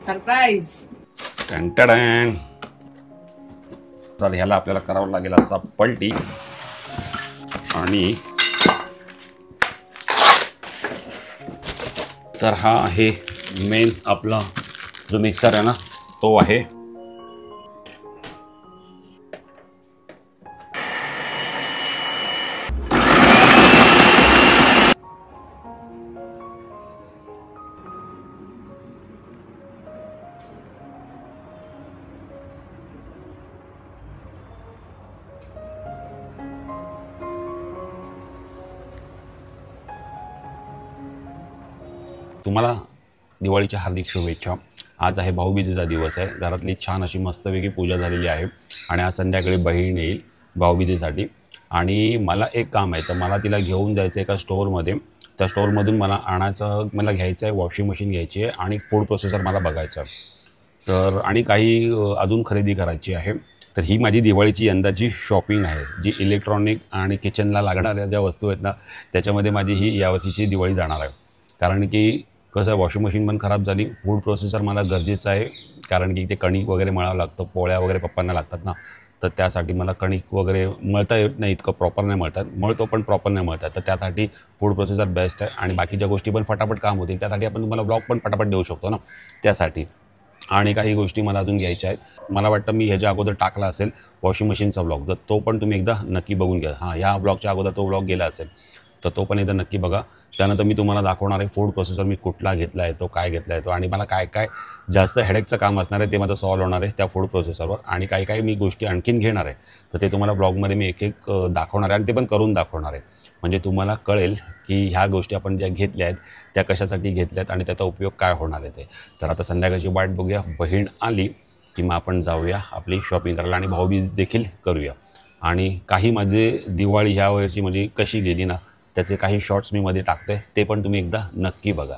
Surprise. तर ह्याला आपल्याला करावं लागेल असा पलटी आणि तर हा आहे मेन आपला जो मिक्सर आहे ना तो आहे. तुम्हाला दिवाळीच्या हार्दिक शुभेच्छा. आज आहे भाऊबीजेचा दिवस आहे. घरातली छान अशी मस्तपैकी पूजा झालेली आहे आणि आज संध्याकाळी बहीण येईल भाऊबीजेसाठी आणि मला एक काम आहे. तर मला तिला घेऊन जायचं एका स्टोअरमध्ये. त्या स्टोअरमधून मला घ्यायचं आहे वॉशिंग मशीन घ्यायची आहे आणि फूड प्रोसेसर मला बघायचं आहे. तर आणि काही अजून खरेदी करायची आहे. तर ही माझी दिवाळीची यंदाची शॉपिंग आहे. जी इलेक्ट्रॉनिक आणि किचनला लागणाऱ्या ज्या वस्तू आहेत ना त्याच्यामध्ये माझी ही यावर्षीची दिवाळी जाणार आहे. कारण की कसं आहे वॉशिंग मशीन पण खराब झाली. फूड प्रोसेसर मला गरजेचं आहे कारण की ते कणिक वगैरे मळावं लागतं. पोळ्या वगैरे पप्पांना लागतात ना तर त्यासाठी मला कणिक वगैरे मळता येत नाही. इतकं प्रॉपर नाही मळतात. मळतो पण प्रॉपर नाही मळतात. तर त्यासाठी फूड प्रोसेसर बेस्ट आहे आणि बाकीच्या गोष्टी पण फटाफट काम होतील. त्यासाठी आपण तुम्हाला ब्लॉग पण फटाफट देऊ शकतो ना त्यासाठी. आणि काही गोष्टी मला अजून घ्यायच्या आहेत. मला वाटतं मी ह्याच्या अगोदर टाकला असेल वॉशिंग मशीनचा ब्लॉग. जर तो पण तुम्ही एकदा नक्की बघून घ्या. ह्या ब्लॉगच्या अगोदर तो ब्लॉग गेला असेल तर तो पण एकदा नक्की बघा. त्यानंतर मी तुम्हाला दाखवणार आहे फूड प्रोसेसर मी कुठला घेतला आहे तो काय घेतला आहे तो आणि मला काय काय जास्त हेडेकचं काम असणार आहे ते माझं सॉल्व होणार आहे त्या फूड प्रोसेसरवर. आणि काही काही मी गोष्टी आणखीन घेणार आहे तर ते तुम्हाला ब्लॉगमध्ये मी एक एक दाखवणार आहे आणि ते पण करून दाखवणार आहे. म्हणजे तुम्हाला कळेल की ह्या गोष्टी आपण ज्या घेतल्या आहेत त्या कशासाठी घेतल्या आहेत आणि त्याचा उपयोग काय होणार आहे ते. तर आता संध्याकाळची वाट बघूया. बहीण आली की मग आपण जाऊया आपली शॉपिंग करायला आणि भाऊबीज देखील करूया. आणि काही माझे दिवाळी ह्या वर्षी म्हणजे कशी गेली ना त्याचे काही शॉर्ट्स मी मध्ये टाकते. ते पण तुम्ही एकदा नक्की बघा.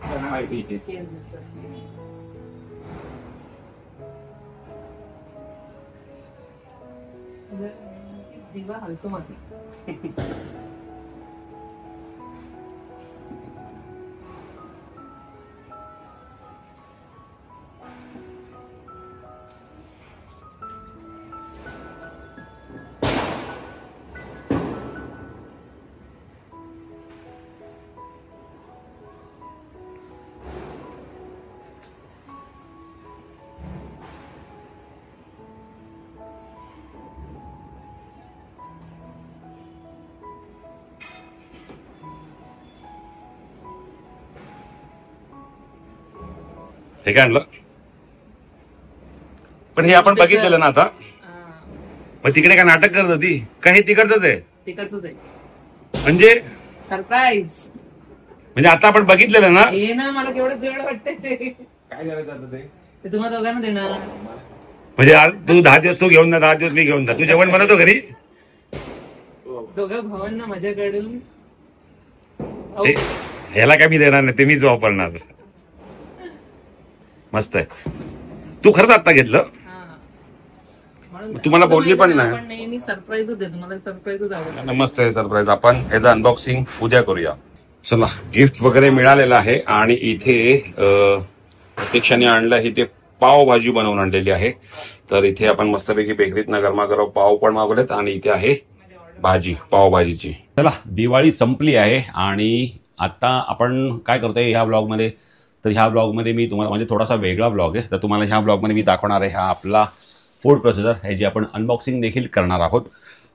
केस दिसतात. दिवा हलतो मध्ये. हे काय आणलं पण हे आपण बघितलेलं ना आता. मग तिकडे काय नाटक करत होती का? हे तिकडचंच आहे. तिकडचंच आहे म्हणजे सरप्राईज. म्हणजे आता आपण बघितलेलं ना. हे ना मला केवढं जड वाटतंय ते. काय करायचं आता ते तुम्हाला दोघांना देणार. म्हणजे तू 10 दिवस तू घेऊन जा, 10 दिवस मी घेऊन जा. तू जेवण बनवतो घरी? दोघं भावांना माझ्याकडून. ह्याला काय मी देणार नाही, ते मीच वापरणार. मस्त आहे. तू खरंच आता घेतलं? तुम्हाला बोलली पण नाही. मी सरप्राईजच देतो. मला सरप्राईजच आवडतं. मस्त आहे सरप्राईज. आपण याचं अनबॉक्सिंग उद्या करूया. चला, गिफ्ट वगैरे मिळालेलं आहे आणि इथे प्रत्यक्षाने आणलं. इथे पावभाजी बनवून आणलेली आहे. तर इथे आपण मस्तपैकी बेकरीतनं गरमागरम पाव पण मागवलेत आणि इथे आहे भाजी, पावभाजीची. चला, दिवाळी संपली आहे आणि आता आपण काय करतोय ह्या ब्लॉगमध्ये. तर ह्या ब्लॉगमध्ये मी तुम्हाला, म्हणजे थोडासा वेगळा ब्लॉग आहे, तर तुम्हाला ह्या ब्लॉगमध्ये मी दाखवणार आहे हा आपला फूड प्रोसेसर, ह्याची आपण अनबॉक्सिंग देखील करणार आहोत.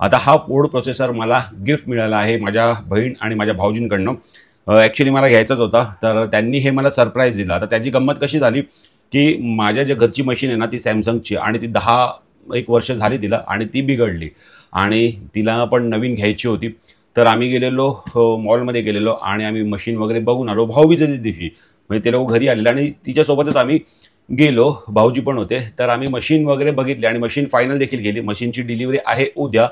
आता हा फूड प्रोसेसर मला गिफ्ट मिळाला आहे माझ्या बहीण आणि माझ्या भाऊजींकडनं. ॲक्च्युली मला घ्यायचंच होता, तर त्यांनी हे मला सरप्राईज दिलं. आता त्याची गंमत कशी झाली की माझ्या ज्या घरची मशीन आहे ना ती सॅमसंगची, आणि ती 10-1 वर्ष झाली तिला, आणि ती बिघडली आणि तिला पण नवीन घ्यायची होती. तर आम्ही गेलेलो मॉलमध्ये गेलेलो आणि आम्ही मशीन वगैरे बघून आलो भाऊबीजेच्या दिवशी. म्हणजे ते लोक घरी आलेले आणि तिच्यासोबतच आम्ही गेलो, भाऊजी पण होते. तर आम्ही मशीन वगैरे बघितली आणि मशीन फायनल देखील केली. मशीनची डिलिव्हरी आहे उद्या,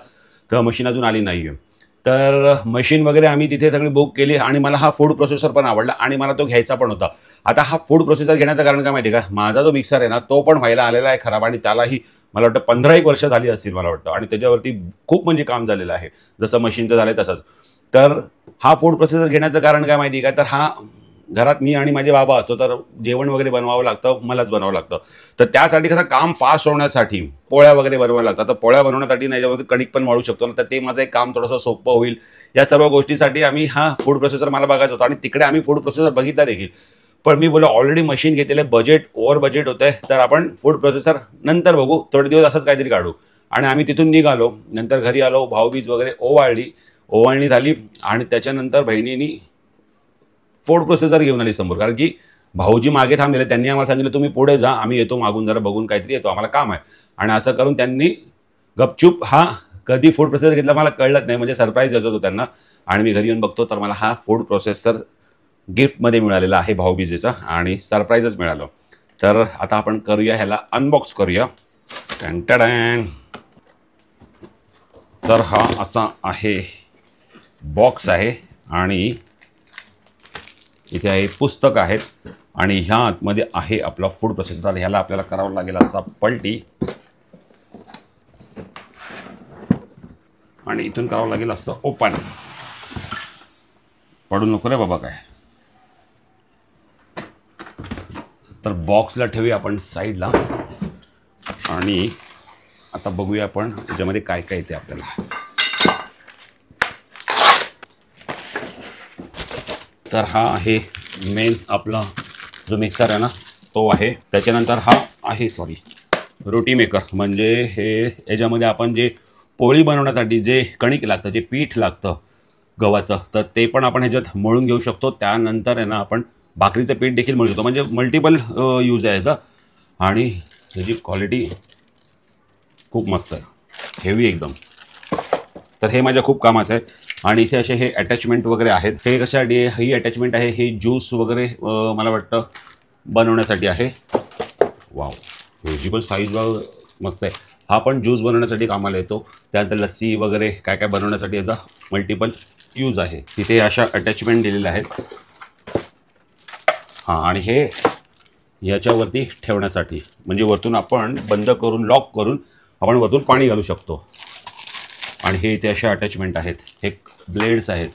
तर मशीन अजून आली नाही आहे. तर मशीन वगैरे आम्ही तिथे सगळी बुक केली आणि मला हा फूड प्रोसेसर पण आवडला आणि मला तो घ्यायचा पण होता. आता हा फूड प्रोसेसर घेण्याचं कारण काय माहिती आहे का? माझा जो मिक्सर आहे ना तो पण व्हायला आलेला आहे खराब, आणि त्यालाही मला वाटतं 15-1 वर्ष झाली असतील मला वाटतं, आणि त्याच्यावरती खूप म्हणजे काम झालेलं आहे, जसं मशीनचं झालं तसंच. तर हा फूड प्रोसेसर घेण्याचं कारण काय माहिती आहे का? तर हा घरात मी आणि माझे बाबा असतो, तर जेवण वगैरे बनवावं लागतं, मलाच बनवावं लागतं. तर त्यासाठी कसं काम फास्ट होण्यासाठी पोळ्या वगैरे बनवावं लागतात. तर पोळ्या बनवण्यासाठी नाही, याच्यामध्ये कणिक पण मळू शकतो ना, तर ते माझं एक काम थोडंसं सोपं होईल. या सर्व गोष्टीसाठी आम्ही हा फूड प्रोसेसर मला बघायचा होता, आणि तिकडे आम्ही फूड प्रोसेसर बघितला देखील. पण मी बोललो ऑलरेडी मशीन घेतलेलं आहे, बजेट ओव्हर बजेट होतं आहे, तर आपण फूड प्रोसेसर नंतर बघू, थोडे दिवस असंच काहीतरी काढू. आणि आम्ही तिथून निघालो. नंतर घरी आलो, भाऊबीज वगैरे ओवाळणी झाली, आणि त्याच्यानंतर बहिणींनी फूड प्रोसेसर घेऊन आली समोर. कारण की भाऊजी मागे थांबलेले, त्यांनी आम्हाला सांगितलं तुम्ही पुढे जा, आम्ही येतो मागून, जरा बघून काहीतरी येतो, आम्हाला काम आहे. आणि असं करून त्यांनी गपचूप हा कधी फूड प्रोसेसर घेतला मला कळलंच नाही, म्हणजे सरप्राईज द्यायचं होतं त्यांना. आणि मी घरी येऊन बघतो तर मला हा फूड प्रोसेसर गिफ्टमध्ये मिळालेला आहे भाऊबीजेचा, आणि सरप्राईजच मिळालं. तर आता आपण करूया, ह्याला अनबॉक्स करूया. टँटडॅन. तर हा असा आहे बॉक्स आहे, आणि इथे आहे पुस्तक आहेत, आणि ह्या आतमध्ये आहे आपला फूड प्रोसेसर. ह्याला आपल्याला करावं लागेल असा पलटी, आणि इथून करावं लागेल असं ओपन. पडू नको रे बाबा काय. तर बॉक्सला ठेवूया आपण साईडला, आणि आता बघूया आपण त्याच्यामध्ये काय काय येते आपल्याला. तर हा आहे मेन आपला जो मिक्सर आहे ना तो आहे. त्याच्यानंतर हा आहे रोटी मेकर, म्हणजे हे याच्यामध्ये आपण जे पोळी बनवण्यासाठी जे कणिक लागतं, जे पीठ लागतं गव्हाचं, तर ते पण आपण ह्याच्यात मळून घेऊ शकतो. त्यानंतर आहे ना आपण भाकरीचं पीठ देखील मळू शकतो, म्हणजे मल्टिपल यूज आहे याचा. आणि त्याची क्वालिटी खूप मस्त आहे, हेवी एकदम. तर हे माझ्या खूप कामाचं आहे. आणि इथे असे हे अटॅचमेंट वगैरे आहेत. हे कशासाठी ही अटॅचमेंट आहे, हे ज्यूस वगैरे मला वाटतं बनवण्यासाठी आहे. वाव, ह्याची पण साईज मस्त आहे. हा पण ज्यूस बनवण्यासाठी कामाला येतो. त्यानंतर लस्सी वगैरे काय काय बनवण्यासाठी याचा मल्टिपल यूज आहे. तिथे अशा अटॅचमेंट दिलेल्या आहेत. हां, आणि हे याच्यावरती ठेवण्यासाठी, म्हणजे वरतून आपण बंद करून लॉक करून आपण वरतून पाणी घालू शकतो. आणि हे इथे असे अटॅचमेंट आहेत, हे ब्लेड्स आहेत.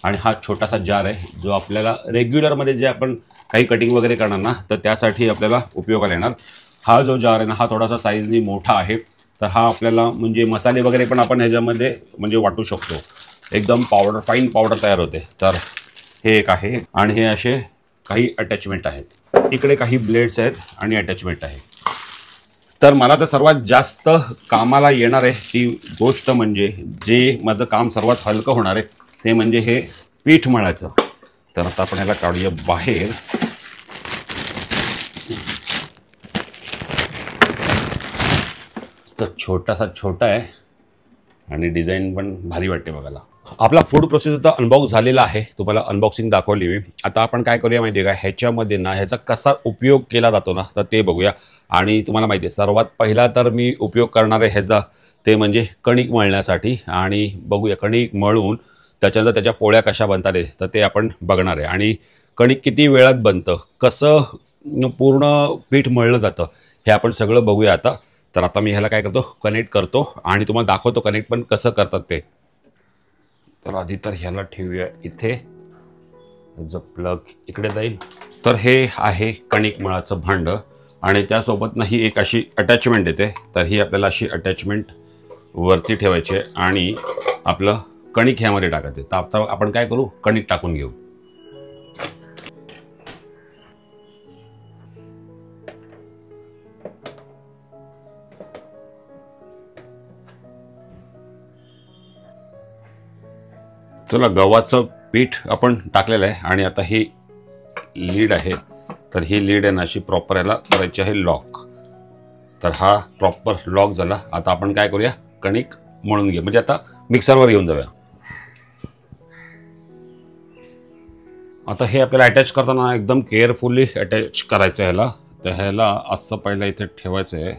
आणि हा छोटासा जार आहे जो आपल्याला रेग्युलरमध्ये जे आपण काही कटिंग वगैरे करणार ना, तर त्यासाठी आपल्याला उपयोगाला येणार. हा जो जार आहे ना, हा थोडासा साईजनी मोठा आहे. तर हा आपल्याला म्हणजे मसाले वगैरे पण आपण ह्याच्यामध्ये म्हणजे वाटू शकतो. एकदम पावडर, फाईन पावडर तयार होते. तर हे एक आहे. आणि हे असे काही अटॅचमेंट आहेत. इकडे काही ब्लेड्स आहेत आणि अटॅचमेंट आहे. तर मला तर सर्वात जास्त कामाला येणार आहे ती गोष्ट म्हणजे जे माझं काम सर्वात हलकं होणार आहे ते म्हणजे हे पीठ मळायचं. तर आता आपण ह्याला काढूया बाहेर. तर छोटा आहे आणि डिझाईन पण भारी वाटते बघायला. आपला फूड प्रोसेसर अनबॉक्स झालेला आहे, तुम्हाला अनबॉक्सिंग दाखवली मी. आता आपण काय करूया माहिती आहे का, ह्याच्यामध्ये ना ह्याचा कसा उपयोग केला जातो ना तर ते बघूया. आणि तुम्हाला माहिती आहे सर्वात पहिला तर मी उपयोग करणार आहे ह्याचा ते म्हणजे कणिक मळण्यासाठी. आणि बघूया कणिक मळून त्याच्यानंतर त्याच्या पोळ्या कशा बनतात तर ते आपण बघणार आहे. आणि कणिक किती वेळात बनतं, कसं पूर्ण पीठ मळलं जातं हे आपण सगळं बघूया आता. तर आता मी ह्याला काय करतो, कनेक्ट करतो आणि तुम्हाला दाखवतो कनेक्ट पण कसं करतात ते. तर आधी तर ह्याला ठेवूया इथे, ह्याचं प्लग इकडे जाईल. तर हे आहे कणिक मळाचं भांडं आणि त्यासोबत ही एक अशी अटॅचमेंट येते. तर ही आपल्याला अशी अटॅचमेंट वरती ठेवायची आहे आणि आपलं कणिक ह्यामध्ये टाकायचं. तर आता आपण काय करू, कणिक टाकून घेऊ. चला, गव्हाचं पीठ आपण टाकलेलं आहे आणि आता ही लीड आहे. तर ही लीड आहे ना अशी प्रॉपर याला करायची आहे लॉक. तर हा प्रॉपर लॉक झाला. आता आपण काय करूया, कणिक मळून घेऊ, म्हणजे आता मिक्सरवर घेऊन जाऊया. आता हे आपल्याला अटॅच करताना एकदम केअरफुली अटॅच करायचं आहे ह्याला. तर ह्याला असं पहिलं इथे ठेवायचं आहे,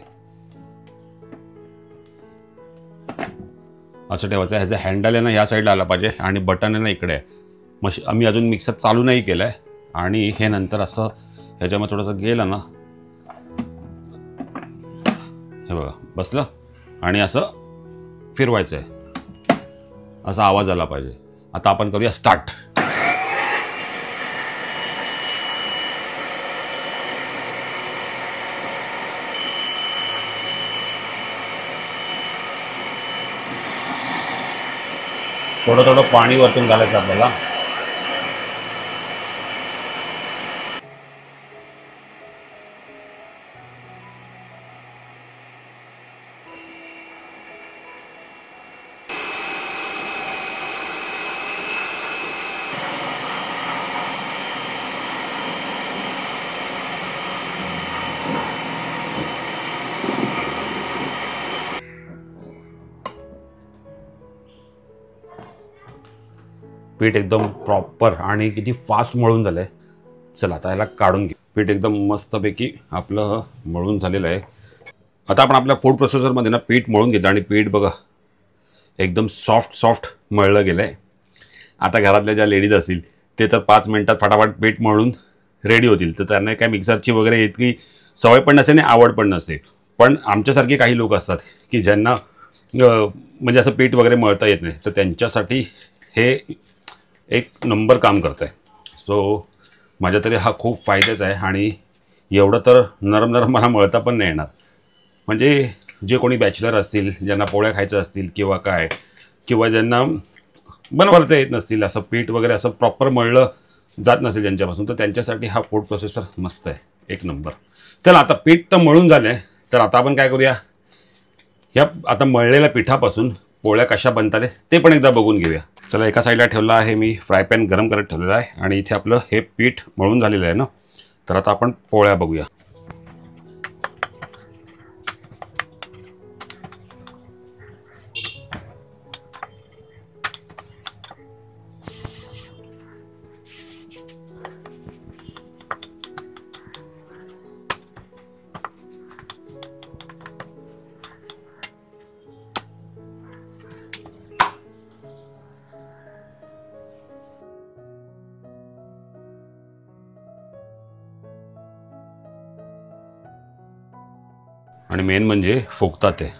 असं ठेवायचं आहे. ह्याचं हँडल आहे ना या साईडला आला पाहिजे आणि बटन आहे ना इकडे आहे. आम्ही अजून मिक्सर चालू नाही केलं आहे. आणि हे नंतर असं ह्याच्यामध्ये थोडंसं गेलं ना, हे बघा बसलं आणि असं फिरवायचं आहे, असा आवाज आला पाहिजे. आता आपण करूया स्टार्ट. थोडं थोडं पाणी वरतून घालायचं आपल्याला. पीठ एकदम प्रॉपर आणि किती फास्ट मळून झालं आहे. चला आता याला काढून घे. पीठ एकदम मस्तपैकी आपलं मळून झालेलं आहे. आता आपण आपल्या फूड प्रोसेसरमध्ये ना पीठ मळून घेतलं आणि पीठ बघा एकदम सॉफ्ट मळलं गेलं आहे. आता घरातल्या ज्या लेडीज असतील ते तर 5 मिनिटात फटाफट पीठ मळून रेडी होतील. तर त्यांना काय मिक्सरची वगैरे इतकी सवय पण नसते आणि आवड पण नसते. पण आमच्यासारखे काही लोक असतात की ज्यांना म्हणजे असं पीठ वगैरे मळता येत नाही, तर त्यांच्यासाठी हे एक नंबर काम करतं आहे. सो माझ्या तरी हा खूप फायद्याचा आहे. आणि एवढं तर नरम मला मळता पण नाही येणार. म्हणजे जे कोणी बॅचलर असतील, ज्यांना पोळ्या खायच्या असतील किंवा काय, किंवा ज्यांना बनवता येत नसतील, असं पीठ वगैरे असं प्रॉपर मळलं जात नसेल ज्यांच्यापासून, तर त्यांच्यासाठी हा फूड प्रोसेसर मस्त आहे, एक नंबर. चला आता पीठ तर मळून झालं आहे. तर आता आपण काय करूया, ह्या आता मळलेल्या पिठापासून पोळ्या कशा बनतात ते पण एकदा बघून घेऊया. चला, एका साईडला ठेवला आहे मी फ्राय पॅन गरम करत ठेवलेला आहे आणि इथे आपलं हे पीठ मळून झालेलं आहे ना. तर आता आपण पोळ्या बघूया. आणि मेन म्हणजे फुगतात ते.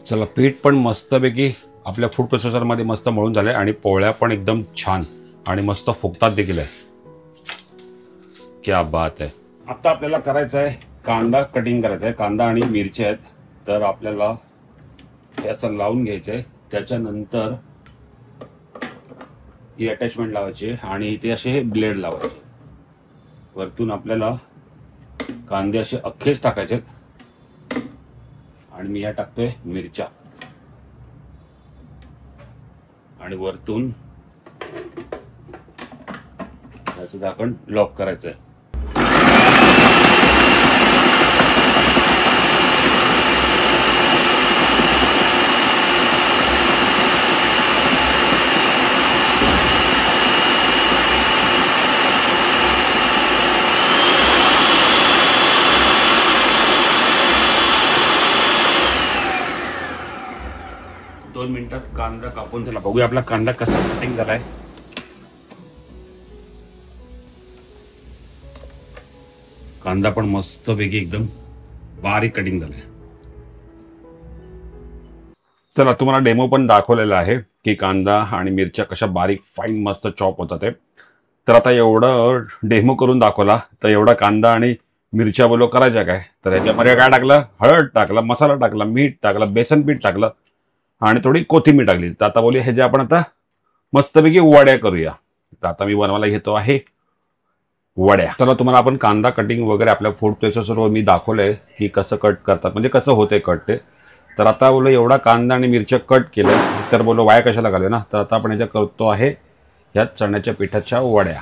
चला, पीठ पण मस्तपैकी आपल्या फूड प्रोसेसरमध्ये मस्त मळून झालंय आणि पोळ्या पण एकदम छान आणि मस्त फुगतात देखील आहे. क्या बात आहे. आता आपल्याला करायचं आहे कांदा कटिंग करायचा आहे. कांदा आणि मिरच्या आहेत, तर आपल्याला हे असं लावून घ्यायचंय. त्याच्यानंतर ही अटॅचमेंट लावायची आणि इथे असे हे ब्लेड लावायचे. वरतून आपल्याला कांदे असे अख्खेच टाकायचे आणि मी या टाकतोय मिरच्या आणि वरतून याचं झाकण लॉक करायचंय. दोन मिनिटात कांदा कापून झाला. बघूया आपला कांदा कसा कटिंग झालाय. कांदा पण मस्तपैकी एकदम बारीक कटिंग झालाय. चला, तुम्हाला डेमो पण दाखवलेला आहे की कांदा आणि मिरच्या कशा बारीक फाईन मस्त चॉप होतात ते. तर आता एवढं डेमो करून दाखवला, तर एवढा कांदा आणि मिरच्या बोलो करायच्या काय, तर याच्यामध्ये काय टाकलं, हळद टाकलं, मसाला टाकला, मीठ टाकलं, बेसन पीठ टाकलं आणि थोडी कोथिंबीर टाकली. तर आता बोलूया ह्याच्या आपण आता मस्तपैकी वड्या करूया. तर आता मी बनवायला घेतो आहे वड्या. चला, तुम्हाला आपण कांदा कटिंग वगैरे आपल्या फूड प्रोसेसरवर मी दाखवलंय की कसं कट करतात, म्हणजे कसं होतंय कट ते. तर आता बोलो एवढा कांदा आणि मिरच्या कट केलं, तर बोलो वाया कशाला घालूया ना. तर आता आपण ह्याच्या करतो आहे ह्या चण्याच्या पिठाच्या वड्या.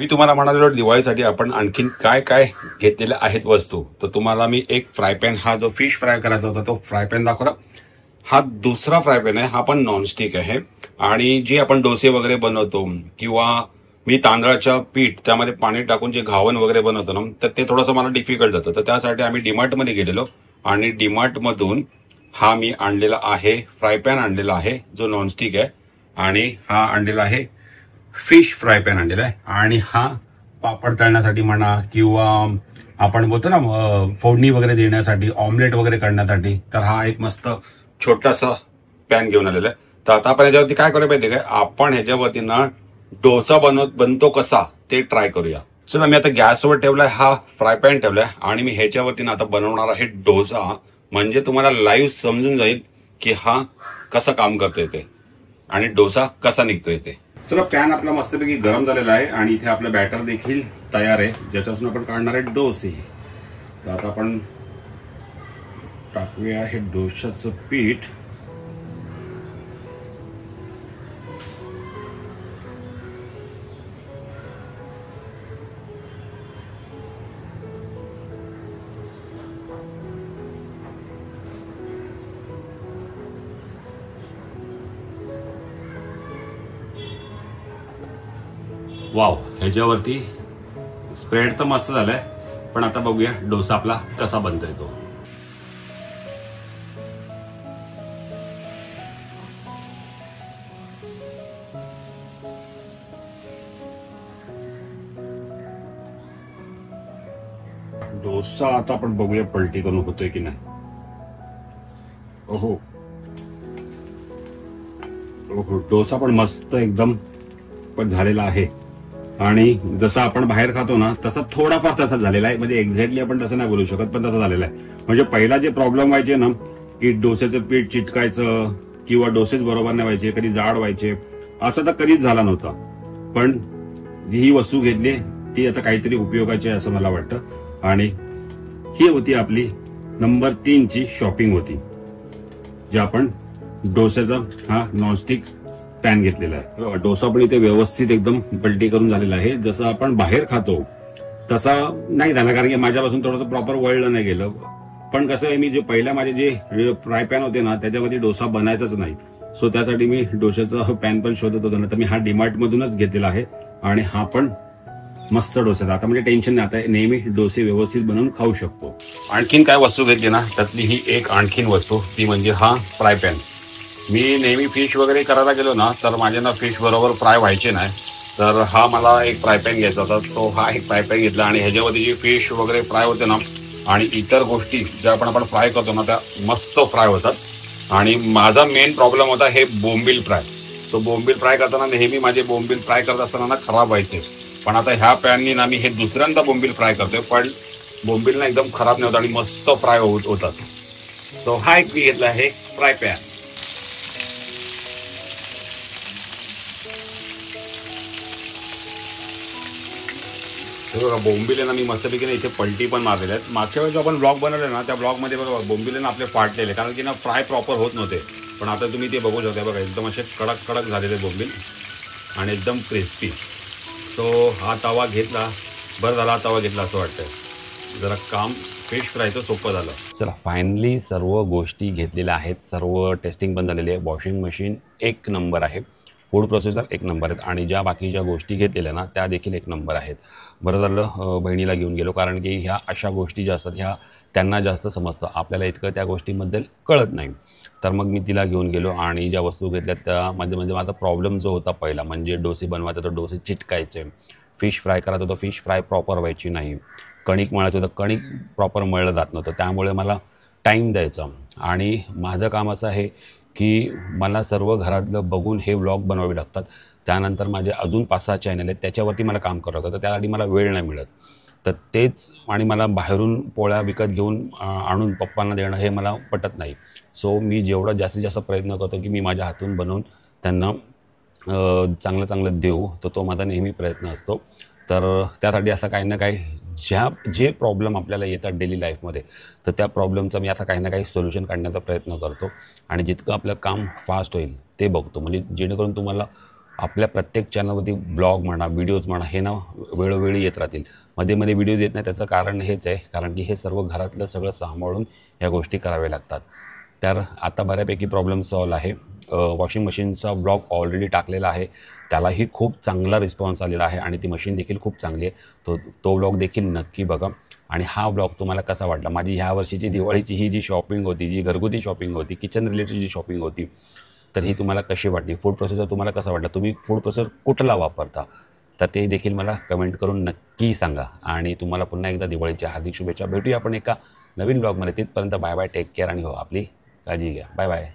मी तुम्हाला म्हणालो दिवाळीसाठी आपण आणखीन काय काय घेतलेल्या आहेत वस्तू. तर तुम्हाला मी एक फ्राय पॅन, हा जो फिश फ्राय करायचा होता तो फ्राय पॅन दाखवला. हा दुसरा फ्राय पॅन आहे, हा पण नॉनस्टिक आहे. आणि जे आपण डोसे वगैरे बनवतो किंवा मी तांदळाच्या पीठ त्यामध्ये पाणी टाकून जे घावन वगैरे बनवतो ना, तर ते थोडंसं मला डिफिकल्ट जातं. तर त्यासाठी आम्ही डीमार्टमध्ये गेलेलो आणि डीमार्टमधून हा मी आणलेला आहे फ्राय पॅन आणलेला आहे जो नॉनस्टिक आहे. आणि हा आणलेला आहे फिश फ्राय पॅन आणलेला आहे. आणि हा पापड तळण्यासाठी म्हणा किंवा आपण बोलतो ना फोडणी वगैरे देण्यासाठी, ऑमलेट वगैरे करण्यासाठी, तर हा एक मस्त छोटासा पॅन घेऊन आलेला आहे. तर आता आपण ह्याच्यावरती काय करूया पाहिजे काय, आपण ह्याच्यावरती ना डोसा बनतो कसा ते ट्राय करूया. चला, मी आता गॅसवर ठेवलाय, हा फ्राय पॅन ठेवलाय आणि मी ह्याच्यावरती ना आता बनवणार आहे डोसा. म्हणजे तुम्हाला लाईव्ह समजून जाईल की हा कसा काम करतोय ते आणि डोसा कसा निघतोय ते. चला, पॅन आपला मस्तपैकी गरम झालेला आहे आणि इथे आपलं बॅटर देखील तयार आहे, ज्याच्यापासून आपण काढणार आहे डोसे. तर आता आपण टाकूया हे डोशाचं पीठ. वाव, ह्याच्यावरती स्प्रेड तर मस्त झालाय, पण आता बघूया डोसा आपला कसा बनतोय तो. डोसा आता आपण बघूया पलटी करून होतोय की नाही. ओहो ओहो, डोसा पण मस्त एकदम पण झालेला आहे. आणि जसं आपण बाहेर खातो ना तसा थोडाफार तसा झालेला आहे. म्हणजे एक्झॅक्टली आपण तसं नाही बोलू शकत, पण तसा झालेला आहे. म्हणजे पहिला जे प्रॉब्लेम व्हायचे ना की डोस्याचं पीठ चिटकायचं किंवा डोसेच बरोबर नाही व्हायचे, कधी जाड व्हायचे, असं तर कधीच झाला नव्हता. पण जी ही वस्तू घेतली ती आता काहीतरी उपयोगाची आहे असं मला वाटतं. आणि ही होती आपली नंबर 3 ची शॉपिंग होती, जे आपण डोस्याचा हा नॉनस्टिक पॅन घेतलेला आहे. डोसा पण इथे व्यवस्थित एकदम पलटी करून झालेला आहे. जसं आपण बाहेर खातो तसा नाही झाला, कारण की माझ्यापासून थोडंसं प्रॉपर वळलं नाही गेलं. पण कसं आहे, मी जे पहिल्या माझे जे फ्राय पॅन होते ना त्याच्यामध्ये डोसा बनायचाच नाही. सो त्यासाठी मी डोशाचा पॅन पण शोधत होतो ना, तर मी हा डीमार्ट मधूनच घेतलेला आहे. आणि हा पण मस्त डोसा. आता म्हणजे टेन्शन नाही, आता नेहमी डोसे व्यवस्थित बनवून खाऊ शकतो. आणखीन काय वस्तू घेतली ना, त्यातली ही एक आणखीन वस्तू, ती म्हणजे हा फ्राय पॅन. मी नेहमी फिश वगैरे करायला गेलो ना तर माझे ना फिश बरोबर फ्राय व्हायचे नाही, तर हा मला एक फ्राय पॅन घ्यायचा होता. तो हा एक फ्राय पॅन घेतला आणि ह्याच्यामध्ये जी फिश वगैरे फ्राय होते ना आणि इतर गोष्टी ज्या आपण फ्राय करतो ना त्या मस्त फ्राय होतात. आणि माझा मेन प्रॉब्लेम होता हे बोंबील फ्राय. तो बोंबील फ्राय करताना नेहमी माझे बोंबील फ्राय करत असताना ना खराब व्हायचे. पण आता ह्या पॅननी ना मी हे दुसऱ्यांदा बोंबील फ्राय करतोय, पण बोंबील ना एकदम खराब नाही होत आणि मस्त फ्राय होतात. सो हा एक मी घेतला आहे फ्राय पॅन. बघा बोंबील ना मी मस्तपैकी ना इथे पलटी पण मारलेले आहेत. मागच्या वेळेस जो आपण ब्लॉग बनवले ना त्या ब्लॉगमध्ये बघा बोंबील ना आपले फाटलेले, कारण की ना फ्राय प्रॉपर होत नव्हते. पण आता तुम्ही ते बघू शकता, बघा एकदम असे कडक कडक झालेले बोंबील आणि एकदम क्रिस्पी. सो हा तवा घेतला, बरं झाला तवा घेतला असं वाटतंय, जरा काम फिश फ्रायचं सोपं झालं. चला फायनली सर्व गोष्टी घेतलेल्या आहेत, सर्व टेस्टिंग पण झालेली आहे. वॉशिंग मशीन एक नंबर आहे, फूड प्रोसेसर एक नंबर आहेत आणि ज्या बाकीच्या गोष्टी घेतलेल्या ना त्या देखील एक नंबर आहेत. बरं झालं बहिणीला घेऊन गेलो, कारण की ह्या अशा गोष्टी ज्या असतात ह्या त्यांना जास्त समजतं, आपल्याला इतकं त्या गोष्टीबद्दल कळत नाही. तर मग मी तिला घेऊन गेलो आणि ज्या वस्तू घेतल्या त्या म्हणजे माझा प्रॉब्लेम जो होता पहिला म्हणजे डोसे बनवायचा तर डोसे चिटकायचे, फिश फ्राय करायचं होतं फिश फ्राय प्रॉपर व्हायची नाही, कणिक मळायचं होतं कणिक प्रॉपर मळलं जात नव्हतं, त्यामुळे मला टाईम द्यायचा. आणि माझं काम असं आहे की मला सर्व घरातलं बघून हे व्लॉग बनवावे लागतात. त्यानंतर माझे अजून 5-6 चॅनल आहेत त्याच्यावरती मला काम करावं लागतं, तर त्यासाठी मला वेळ नाही मिळत. तर तेच आणि मला बाहेरून पोळ्या विकत घेऊन आणून पप्पांना देणं हे मला पटत नाही. सो मी जेवढा जास्तीत जास्त प्रयत्न करतो की मी माझ्या हातून बनवून त्यांना चांगलं चांगलं देऊ, तर तो माझा नेहमी प्रयत्न असतो. तर त्यासाठी असं काही ना काही जे प्रॉब्लेम आपल्याला येतात डेली लाईफमध्ये, तर त्या प्रॉब्लेमचा मी असं काही ना काही सोल्युशन काढण्याचा प्रयत्न करतो. आणि जितकं आपलं काम फास्ट होईल ते बघतो, म्हणजे जेणेकरून तुम्हाला आपल्या प्रत्येक चॅनलवरती ब्लॉग म्हणा व्हिडिओज म्हणा हे ना वेळोवेळी येत राहतील. मध्ये मध्ये व्हिडिओज येत नाही त्याचं कारण हेच आहे, कारण की हे सर्व घरातलं सगळं सांभाळून ह्या गोष्टी कराव्या लागतात. तर आता बऱ्यापैकी प्रॉब्लेम सॉल्व आहे. वॉशिंग मशीनचा ब्लॉग ऑलरेडी टाकलेला आहे, त्यालाही खूप चांगला रिस्पॉन्स आलेला आहे आणि ती मशीन देखील खूप चांगली आहे. तो ब्लॉग देखील नक्की बघा. आणि हा ब्लॉग तुम्हाला कसा वाटला, माझी ह्या वर्षीची दिवाळीची ही जी शॉपिंग होती, जी घरगुती शॉपिंग होती, किचन रिलेटेड जी शॉपिंग होती, तर ही तुम्हाला कशी वाटली, फूड प्रोसेसर तुम्हाला कसा वाटला, तुम्ही फूड प्रोसेसर कुठला वापरता, तर ते देखील मला कमेंट करून नक्की सांगा. आणि तुम्हाला पुन्हा एकदा दिवाळीच्या हार्दिक शुभेच्छा. भेटूया आपण एका नवीन ब्लॉगमध्ये. तिथपर्यंत बाय बाय, टेक केअर आणि हो आपली काळजी घ्या. Bye bye.